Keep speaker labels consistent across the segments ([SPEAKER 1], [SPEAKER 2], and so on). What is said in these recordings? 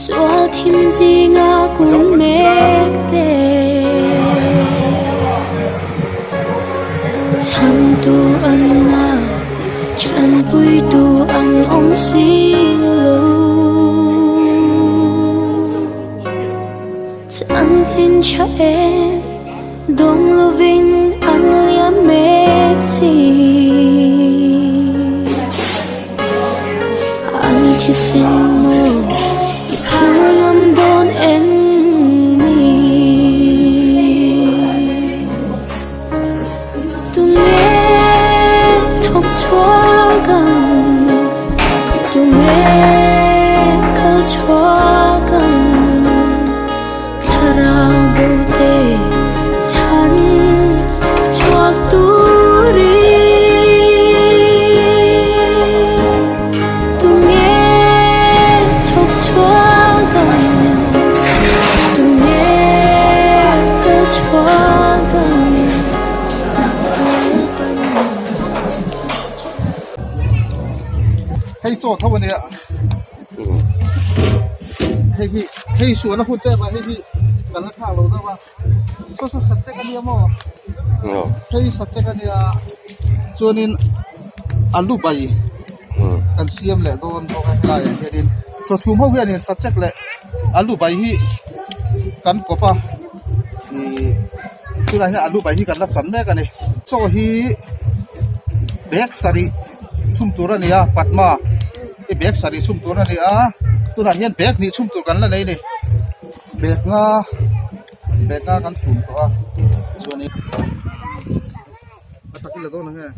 [SPEAKER 1] Xóa thêm gì ngã cũng mệt tê Chẳng tu ăn ngã Chẳng bùi tu ăn ông xí lưu Chẳng tin cho em Đông lưu vinh ăn liếm mệt gì Anh chỉ xin mơ Hương đón em Tung nghe thọc chua gần Tung nghe câu chua gần Thà rào bầu tê Chắn chuộc tu ri Tung nghe thọc chua gần Tung nghe câu chua gần
[SPEAKER 2] Hay chỗ thâu bên này ạ. Hay xuống nó hút xe mà hay bị gần là thang lâu đâu mà. Số sạch sẽ cái này mà. Hay sạch sẽ cái này cho nên alu bay. Kan siam le don to kan lai he din. Cho sum ho hian sạch sẽ le alu bay hi kan ko pa. Ni chu lai alu bay hi kan la chan me ka ni. Cho hi bek sari sum tura ni a patma e bek sari sum tura ni a tu han hian bek ni sum tur kan la nei ni bek nga kan sum to a so ni ataki la do na he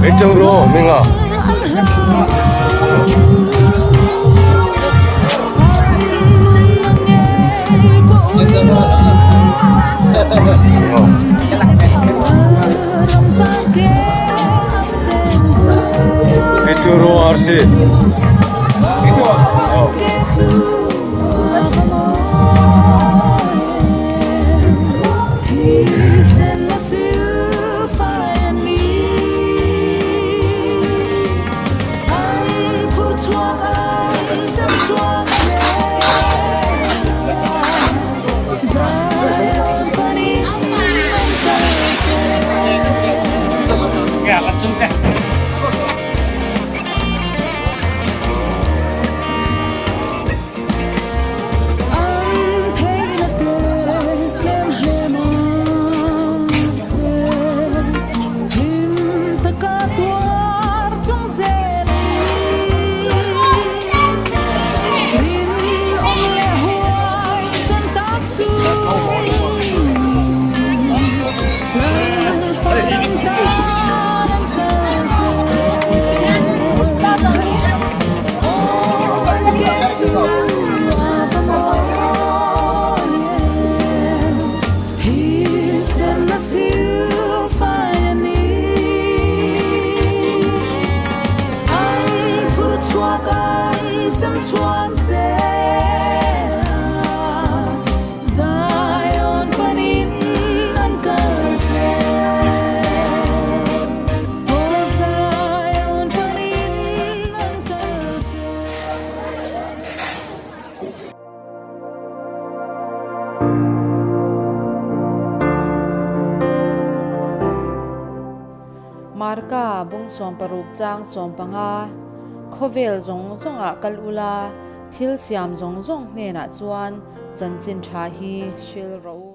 [SPEAKER 3] 맥정으로 맹아 맥정으로 RC
[SPEAKER 4] marka bung som paruk chang som panga khovel zong zonga kalula thil siam zong zong hne na chuan chanchin tha hi shil ro